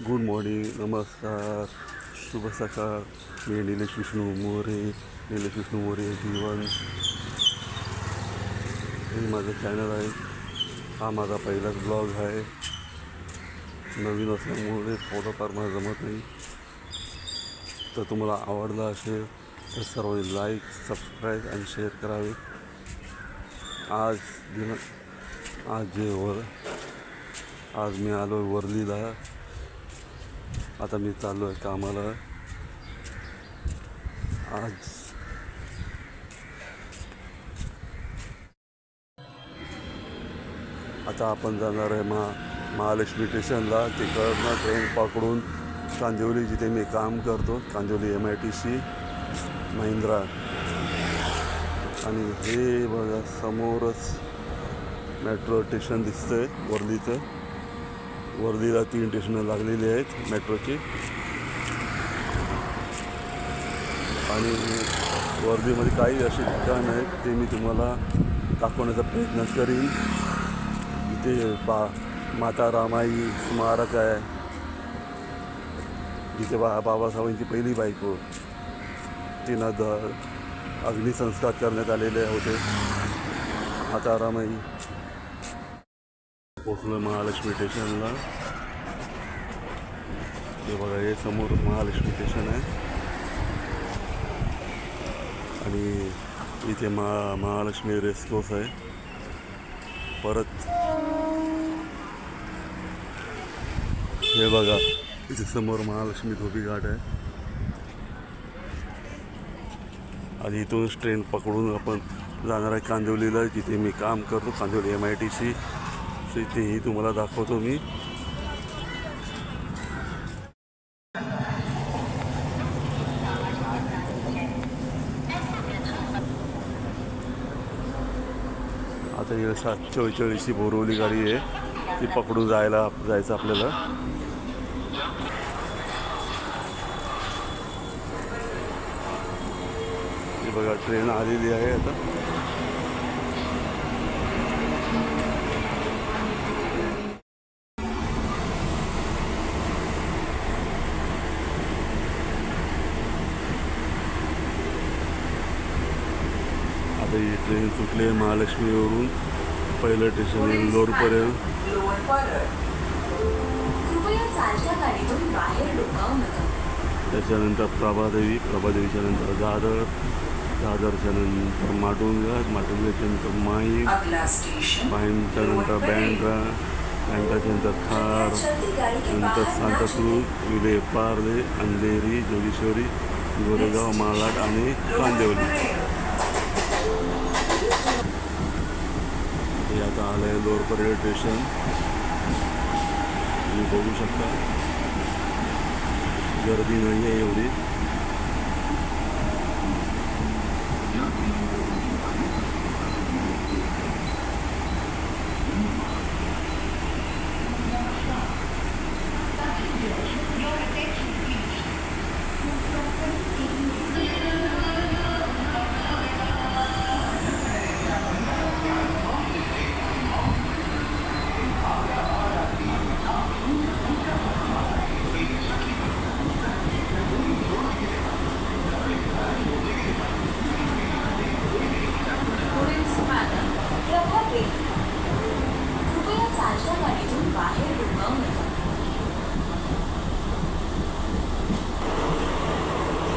Good morning, नमस्कार, शुभ सकाळ. मी निलेश विष्णू मोरे, जीवन. हे माझं चॅनल आहे. हा माझा पहिलाच ब्लॉग आहे. नवीन असल्यामुळे थोडंफार मला जमत नाही. तर तुम्हाला आवडला असेल तर सर्वांनी लाईक, सबस्क्राईब आणि शेअर करावे. आज मी आलो वर्लीला. आता मी चाललो आहे कामाला. आता आपण जाणार आहे महालक्ष्मी स्टेशनला. तिकडनं ट्रेन पकडून कांदिवली, जिथे मी काम करतो, कांदिवली MITC महिंद्रा. आणि हे बघा समोरच मेट्रो स्टेशन दिसतंय वर्लीचं. वर्लीला 3 स्टेशनं लागलेली आहेत मेट्रोची. आणि वर्लीमध्ये काही अशी ठिकाणं आहेत ते मी तुम्हाला दाखवण्याचा प्रयत्न करीन. इथे माता रामाई स्मारक आहे, जिथे बाबासाहेबांची पहिली बायको तिनं अग्निसंस्कार करण्यात आलेले होते. माता रामाई. पोचलो महालक्ष्मी स्टेशनला. हे बघा, हे समोर महालक्ष्मी स्टेशन आहे. आणि इथे महालक्ष्मी रेसकोर्स आहे. परत हे बघा, इथे समोर महालक्ष्मी धोबी घाट आहे. आणि इथूनच ट्रेन पकडून आपण जाणार आहे कांदिवलीला, जिथे मी काम करतो, कांदिवली MITC. तेही तुम्हाला दाखवतो मी. आता ही 744 बोरवली गाडी आहे, ती पकडून जायचं आपल्याला. ही बघा, ट्रेन आलेली आहे आता. आता ही ट्रेन सुटली आहे महालक्ष्मीवरून. पहिलं स्टेशन इंदोरपर्यंत. त्याच्यानंतर प्रभादेवीच्या नंतर दादरच्या नंतर माटुंग्याच्या नंतर माहीमच्या नंतर बँड्राच्या नंतर खार, नंतर सांताक्रूज, विलेपार्ले, अंधेरी, जोगेश्वरी, गोरेगाव, मालाड आणि कांदिवली. हे आता आलं आहे लोअरपर्यंत स्टेशन. तुम्ही बघू शकता, गर्दी नाही आहे एवढी.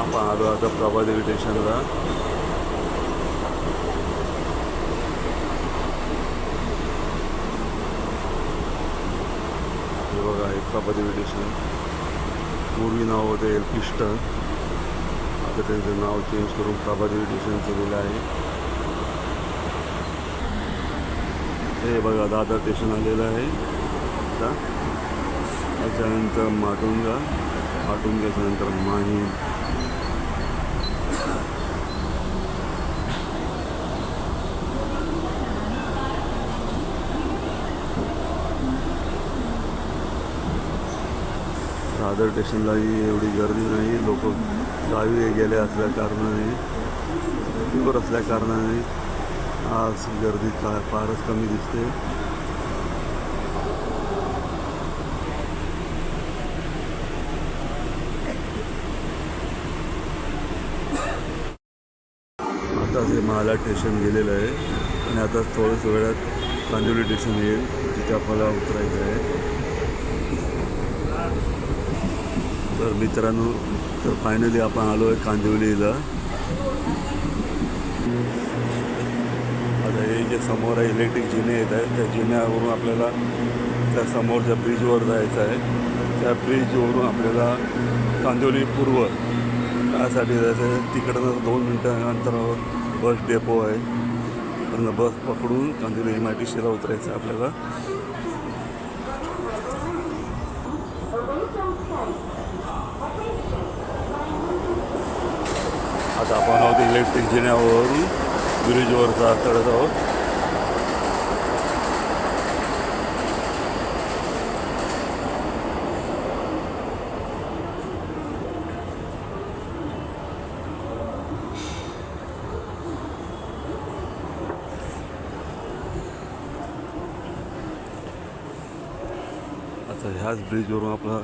आपण आलो आता प्रभादेवी स्टेशनला. हे बघा, हे प्रभादेवी स्टेशन. पूर्वी नाव होते एल्फिस्टन, आता त्यांचं नाव चेंज करून प्रभादेवी स्टेशन केलेलं आहे. हे बघा, दादर स्टेशन आलेलं आहे आता. त्याच्यानंतर माटुंग्याच्या नंतर माहीम. दादर स्टेशनलाही एवढी गर्दी नाही. लोक गावी गेले असल्या कारणाने आज गर्दी फारच कमी दिसते. आता ते महालाड स्टेशन गेलेलं आहे आणि आता थोड्याच वेळात कांदिवली स्टेशन येईल जिथे आपल्याला उतरायचं आहे. तर मित्रांनो, तर फायनली आपण आलो आहे कांदिवलीला. आता हे जे समोर आहे इलेक्ट्रिक जिने येत आहेत त्या जिन्यावरून आपल्याला त्या समोरच्या ब्रिजवर जायचं आहे. त्या ब्रिजवरून आपल्याला कांदिवली पूर्व त्यासाठी जायचं आहे. तिकडनं 2 मिनटं अंतरावर बस डेपो आहे. तिकडनं बस पकडून कांदिवली MIDCला उतरायचं आहे आपल्याला. आता आपण आहोत इलेक्ट्रिक जिन्यावरून ब्रिजवर चढत आहोत. आता ह्याच ब्रिजवरून आपला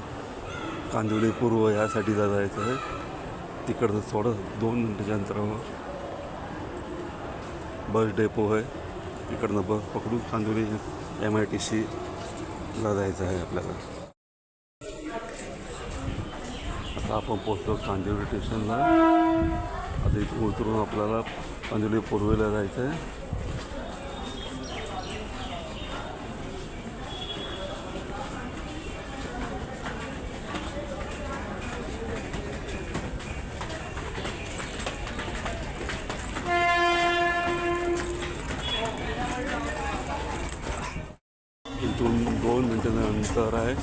कांदिवली पूर्व ह्यासाठी जायचं आहे. तिकडचं थोडं 2 मिनटाच्या अंतरावर बस डेपो आहे. तिकडनं बस पकडून कांदिवली MIDCला जायचं आहे आपल्याला. आता आपण पोहोचलो कांदिवली स्टेशनला. आता इथून उतरून आपल्याला कांदिवली पूर्वेला जायचं आहे. इथून 2 मिनटाचं अंतर आहे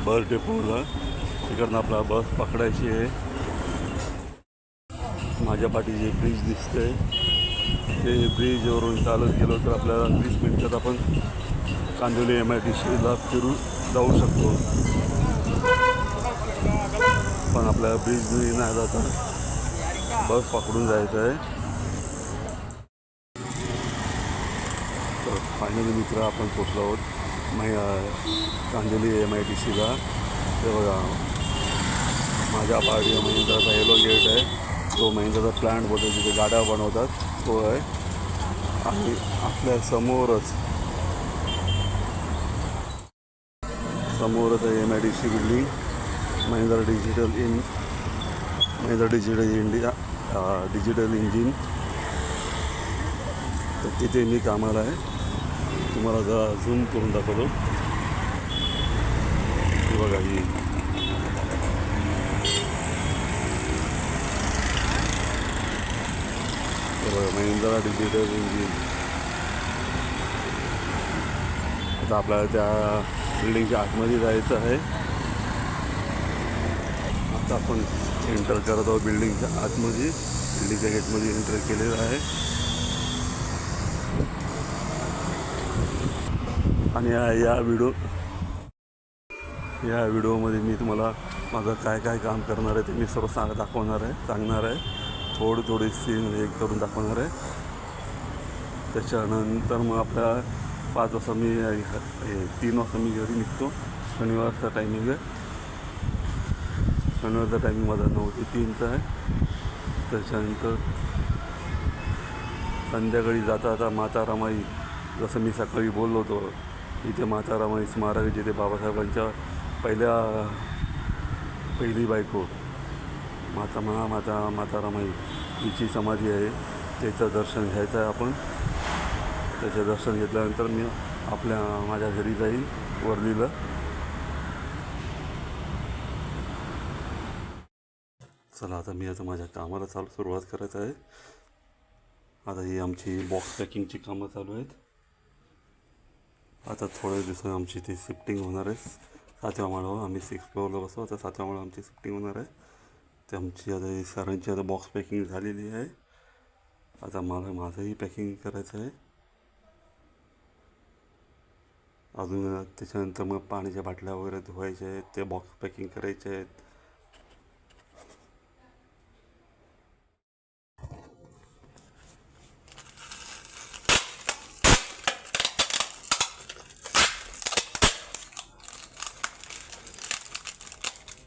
बस डेपोला. तिकडनं आपला बस पकडायची आहे. माझ्या पाठीचे ब्रिज दिसते ते ब्रिजवरून चालत गेलो तर आपल्याला 20 मिनटात आपण कांदिवली MIDCला फिरून जाऊ शकतो. पण आपल्याला ब्रिज नाही जाता बस पकडून जायचं आहे. तर फायनली मित्र आपण पोचलो आहोत कांदिवली MIDCला. ते बघा माझ्या पाठी महिंद्राचा येलो गेट आहे. तो महिंद्राचा प्लांट बोलतो जिथे गाड्या बनवतात तो आहे. आणि आपल्या समोरच आहे MIDC building. Mahindra digital India digital engine. तर तिथे मी कामाला आहे. तुम्हाला जरा झूम करून दाखवतो. ही बघा ही महिंद्रा डिजिटल इंजिन. आता आपल्याला त्या बिल्डिंगच्या आतमध्ये जायचं आहे. आता आपण एंटर करत आहोत बिल्डिंगच्या आतमध्ये. बिल्डिंगच्या गेटमध्ये एंटर केलेलं आहे. आणि या व्हिडिओमध्ये मी तुम्हाला माझं काय काम करणार आहे ते मी सर्व सांगणार आहे. थोडी सीन हे करून दाखवणार आहे. त्याच्यानंतर मग आपल्या 5 वाजता 3 वाजता मी घरी निघतो. शनिवारचा टायमिंग आहे. शनिवारचा टायमिंग माझा 9 ते 3चा आहे. त्याच्यानंतर संध्याकाळी जाता माता रमाई, जसं मी सकाळी बोललो होतो, इथे माता रमाई स्मारक जिथे बाबासाहेबांच्या पहिली बायको माता रमाई हिची समाधी आहे. त्याचं दर्शन घ्यायचं आहे आपण. त्याचं दर्शन घेतल्यानंतर मी माझ्या घरी जाईल वर्लीला. चला आता मी माझ्या कामाला सुरुवात करायचं आहे. आता ही आमची बॉक्स पॅकिंगची कामं चालू आहेत. आता थोड्या दिवसांनी आमची ती शिफ्टिंग होणार आहे 7व्या माळावर. आम्ही 6th फ्लोअरला बसतो. आता 7व्या माळावर आमची शिफ्टिंग होणार आहे. ते आमची आता सरांची आता बॉक्स पॅकिंग झालेली आहे. आता माझंही पॅकिंग करायचं आहे. अजून त्याच्यानंतर मग पाण्याच्या बाटल्या वगैरे धुवायच्या आहेत. ते बॉक्स पॅकिंग करायचे आहेत.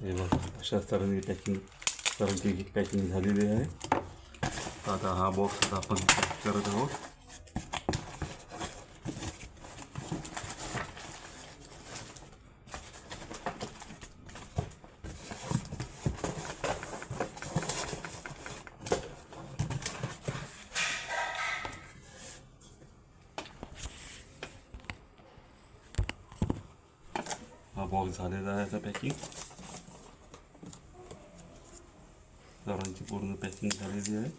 हे बघा अशा तऱ्हेने सरांची पॅकिंग झालेली आहे. आता हा बॉक्स आता आपण पॅक करत आहोत. हा बॉक्स झालेला आहे आता पॅकिंग. सर्वांची पूर्ण पॅकिंग झालेली आहे.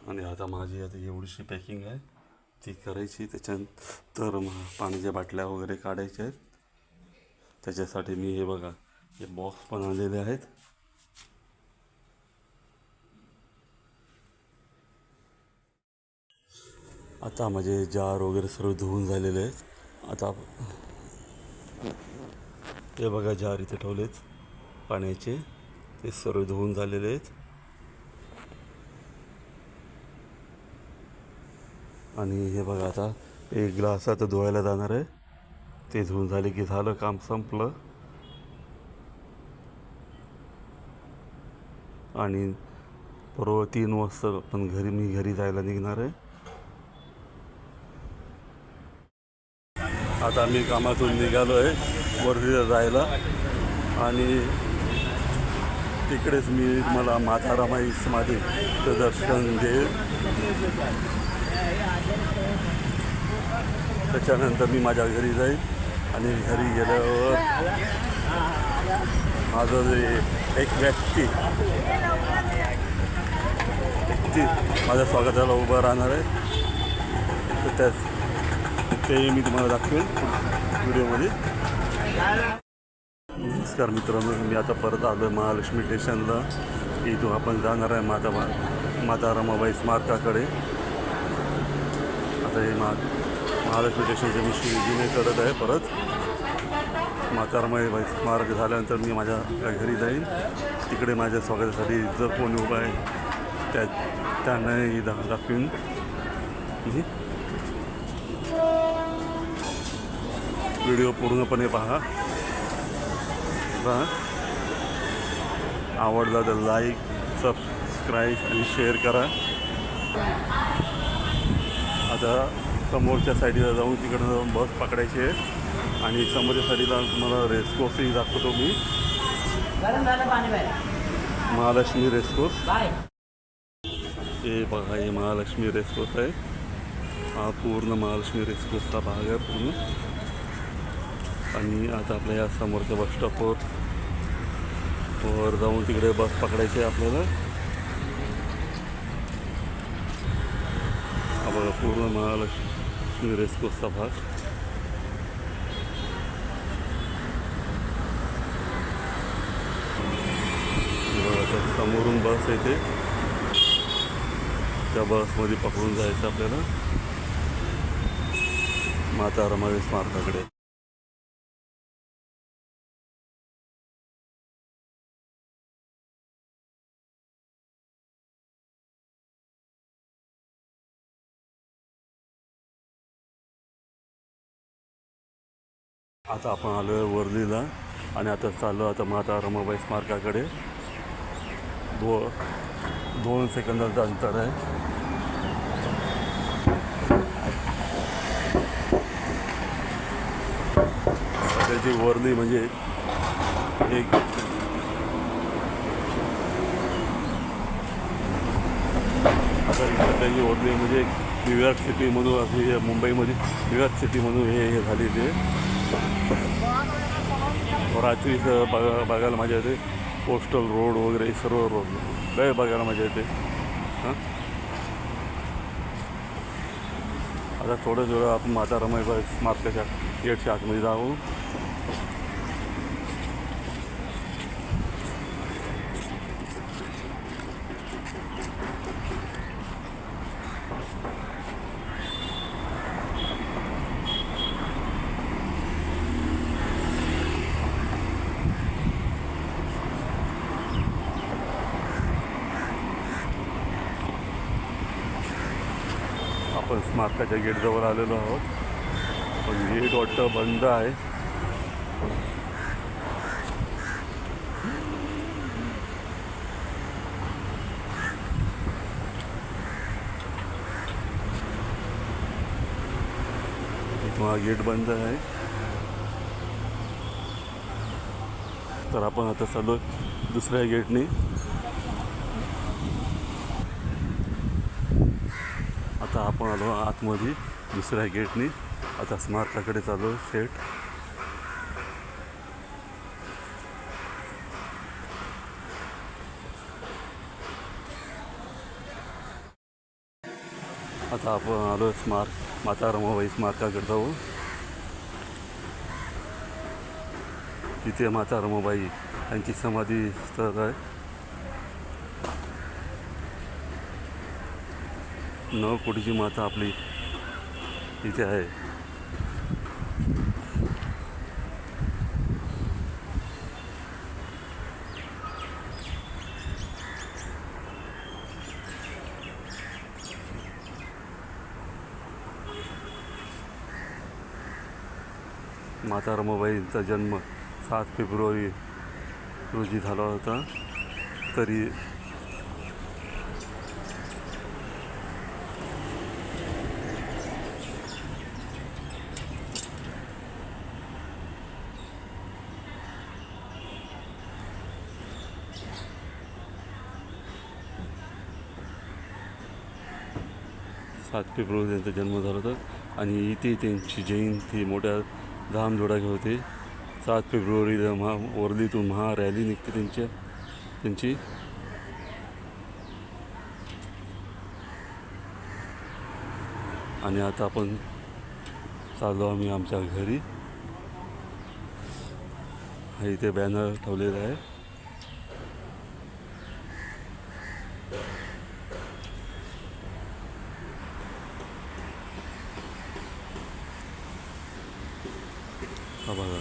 आणि आता माझी आता एवढीशी पॅकिंग आहे ती करायची. त्याच्यानंतर पाण्याच्या बाटल्या वगैरे काढायच्या आहेत. त्याच्यासाठी मी हे बघा हे बॉक्स पण आणलेले आहेत. आता माझे जार वगैरे सर्व धुवून झालेले आहेत. आता हे बघा जार इथे ठेवलेत पाण्याचे, ते सर्व धुवून झालेले आहेत. आणि हे बघा आता एक ग्लास आता धुवायला जाणार आहे. ते धुवून झाले की झालं, काम संपलं. आणि परवा 3 वाजता पण मी घरी जायला निघणार आहे. आता मी कामातून निघालो आहे वर्धेला जायला. आणि तिकडेच मी मला माता रमाई समाधीचं दर्शन देईल. त्याच्यानंतर मी माझ्या घरी जाईल. आणि घरी गेल्यावर माझं जे एक व्यक्ती माझ्या स्वागताला उभं राहणार आहे, तर ते मी तुम्हाला दाखवेन व्हिडिओमध्ये. नमस्कार मित्रांनो, मी आता परत आलो आहे महालक्ष्मी स्टेशनला. इथून आपण जाणार आहे माता रमाबाई स्मारकाकडे. आता हे महालक्ष्मी स्टेशनचे मी शिवजीने करत आहे. परत माता रमाबाई स्मारक झाल्यानंतर मी माझ्या घरी जाईन. तिकडे माझ्या स्वागतासाठी जर कोणी उभा आहे त्यांनाही दाखवीन. व्हिडिओ पूर्णपणे पहा. आवडला तर लाईक, सबस्क्राईब आणि शेअर करा. आता समोरच्या साईडला जाऊन तिकडं जाऊन बस पकडायची आहे. आणि समोरच्या साईडला तुम्हाला रेसकोर्सही दाखवतो मी, महालक्ष्मी रेसकोर्स. हे बघा, हे महालक्ष्मी रेसकोर्स आहे. हा पूर्ण महालक्ष्मी रेसकोर्सचा भाग आहे पूर्ण. आणि आता आपल्या या समोरच्या बस स्टॉपवर जाऊन तिकडे बस पकडायची आहे आपल्याला. हा बघा पूर्ण महालक्ष्मी रेसकोर्सचा भाग. बघा समोरून बस येते, त्या बसमध्ये पकडून जायचं आपल्याला माता रमाबाई स्मारकाकडे. आता आपण आलो आहे वर्धेला. आणि आता चाललो आता माता रमाबाई स्मारकाकडे. 2 सेकंदाचं अंतर आहे. त्याची वर्णी म्हणजे एक त्याची वर्णी म्हणजे न्यूयॉर्क सिटी म्हणून असे मुंबईमध्ये न्यूयॉर्क सिटी म्हणून हे झालेली आहे. रात्रीचं बघायला मजा येते. कोस्टल रोड वगैरे सर्व रोड लय बघायला मजा येते. आता थोडं आपण माता रमाबाई स्मारकाच्या गेटच्या आतमध्ये जाऊ. आपण स्मारकाच्या गेटजवळ आलेलो आहोत. पण गेट वाटतं बंद आहे. इथं गेट बंद आहे. तर आपण आता चालू दुसऱ्या गेटने. आता आपण आलो आतमध्ये दुसऱ्या गेटने. आता स्मारकाकडे चालू शेट. आता आपण आलो माता रमाबाई स्मारकाकडे जाऊ. तिथे माता रमाबाई यांची समाधी स्थळ आहे. 9 कोटीची माता आपली इथे आहे. माता रमाबाईंचा जन्म 7 फेब्रुवारी रोजी झाला होता. तरी 7 फेब्रुवारी त्यांचा जन्म झाला होता. आणि इथे त्यांची जयंती मोठ्या धामधडाक्यात होते. 7 फेब्रुवारीला वर्लीतून रॅली निघते त्यांची. आणि आता आपण चाललो आम्ही आमच्या घरी. हा इथे बॅनर ठेवलेला आहे. हा बघा,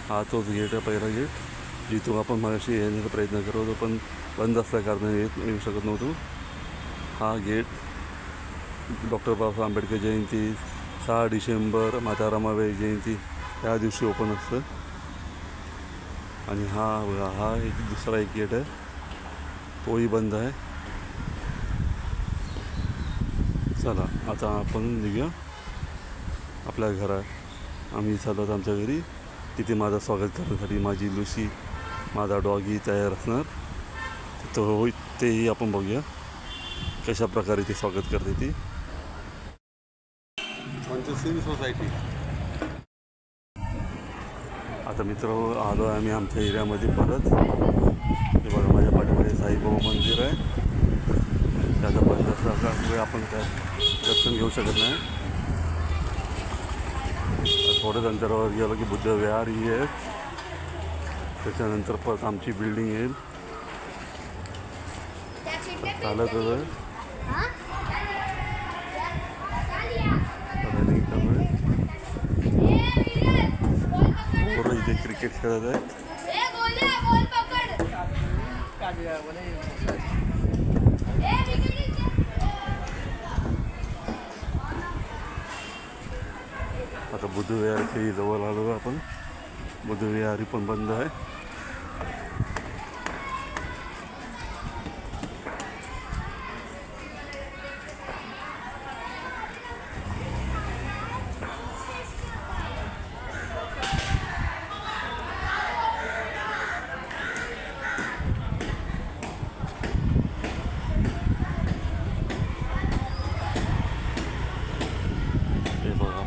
हा तोच गेट आहे, पहिला गेट जिथून आपण मागाशी येण्याचा प्रयत्न करत होतो पण बंद असल्या कारणाने येऊ शकत नव्हतो. हा गेट डॉक्टर बाबासाहेब आंबेडकर जयंती, 6 डिसेंबर माता रमाबाई जयंती या दिवशी ओपन असतं. आणि हा एक दुसरा एक गेट आहे, तोही बंद आहे. चला आता आपण निघूया आपल्या घरात. आम्ही चाललो आहोत आमच्या घरी. तिथे माझं स्वागत करण्यासाठी माझी लुसी, माझा डॉगी तयार असणार. तर तेही आपण बघूया कशा प्रकारे ते स्वागत करते ती. पंचशील सोसायटी. आता मित्र आलो आहे आम्ही आमच्या एरियामध्ये परत. हे बघा माझ्या पाठीमध्ये साईबाबा मंदिर आहे. त्याचा बंद असल्यामुळे आपण काय दर्शन घेऊ शकत नाही. थोड्याच अंतरावर गेलं की बुद्ध विहार ही आहे. त्याच्यानंतर परत आमची बिल्डिंग येईल. चालत पोरं इथे क्रिकेट खेळत आहेत. आता बुद्धविहारच्याही जवळ आलो आपण. बुद्धविहारी पण बंद आहे. हे बघा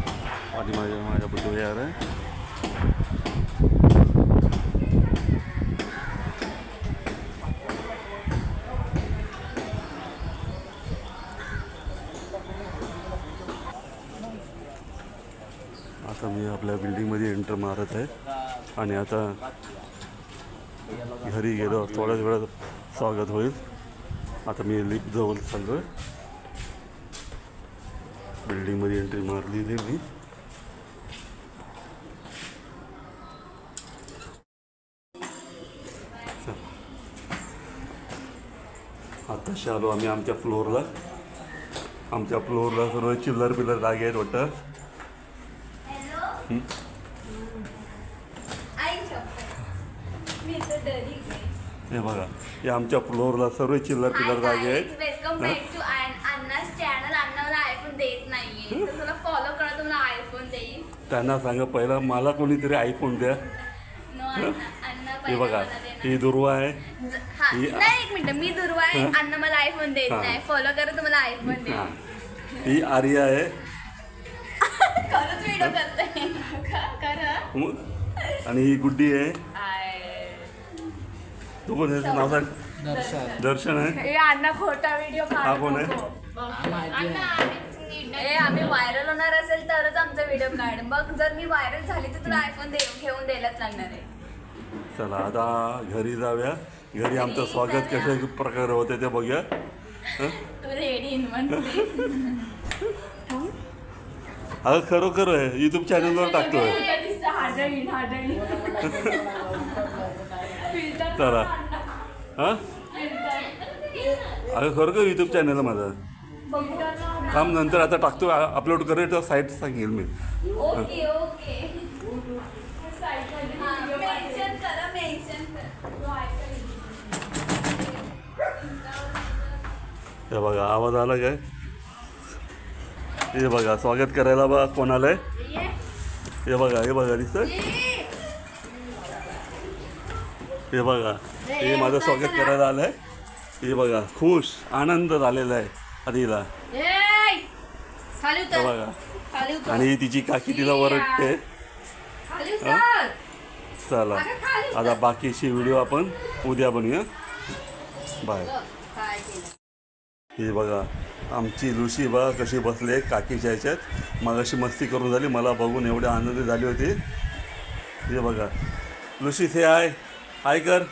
आणि माझ्या बुद्धविहार आहे. आता मी आपल्या बिल्डिंगमध्ये एंटर मारत आहे. आणि आता घरी गेलो थोड्याच वेळात स्वागत होईल. आता मी लिफ्ट जवळ चाललो आहे. बिल्डिंगमध्ये एंट्री मारलेली मी. आताशी आलो आम्ही आमच्या फ्लोअरला. आमच्या फ्लोअरला सर्व चिल्लर पिल्लर जागे आहेत वाटतं. हे बघा, हे आमच्या फ्लोअरला सर्व चिल्लर पिल्लर जागे आहेत. वेलकम बॅक टू अन्नाच चॅनल. अण्णा मला आयफोन देत नाहीये, तर तुला फॉलो करा, तुम्हाला आयफोन देईल. त्यांना सांगा पहिला मला कोणीतरी आयफोन द्या. नो अण्णा हे बघा, ही दुर्वा आहे. नाही, एक मिनिट, मी दुर्वा आहे. अण्णा मला आयफोन देत नाही. फॉलो करा, तुम्हाला आयफोन हां, देईल. ही आर्या आहे. खरंच व्हिडिओ करते खरं. आणि ही गुड्डी आहे. तू कोण आहे? नाव सांग. दर्शन आहे. हे अण्णा खोटा व्हिडिओ हा कोण आहे? आम्ही व्हायरल होणार असेल तरच आमचा व्हिडिओ काढ. बघ, जर मी व्हायरल झाली तर तुला आयफोन घेऊन द्यायलाच लागणार आहे. चला आता घरी जाऊया. घरी आमचं स्वागत कशा प्रकारे होते ते बघूया. तू रेडी इन अगं खरोखर आहे, युट्यूब चॅनलवर टाकतोय. चला हां, अगं खरोखर युट्यूब चॅनल आहे माझं. थांब, नंतर आता टाकतो, अपलोड करेल तर साईट सांगेल मी. Okay okay. मेन्शन करा, मेन्शन करा. हे बघा, आवाज आला काय? हे बघा, स्वागत करायला बघा कोण आलंय. हे बघा दिसतं. हे बघा, हे माझं स्वागत करायला आलंय. हे बघा, खुश आनंद झालेला आहे आधीला. हे बघा, आणि तिची काकी तिला ओरडते. चला आता बाकीची व्हिडिओ आपण उद्या बनवूया. बाय. हे बघा, आमची लुशी बघा कशी बसले काकीच्या ह्याच्यात. मगाशी मस्ती करून झाली, मला बघून एवढी आनंदी झाली होती. हे बघा, लुशी से हाय कर.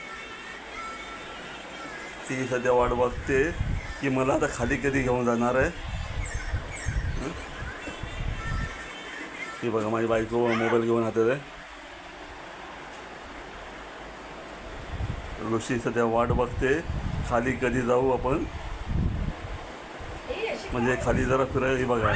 ती सध्या वाट बघते की मला आता खाली कधी घेऊन जाणार आहे. ही बघा, माझी बायको मोबाईल घेऊन हातात आहे. लुशी सध्या वाट बघते खाली कधी जाऊ आपण, म्हणजे खाली जरा फिरायला. ही बघा,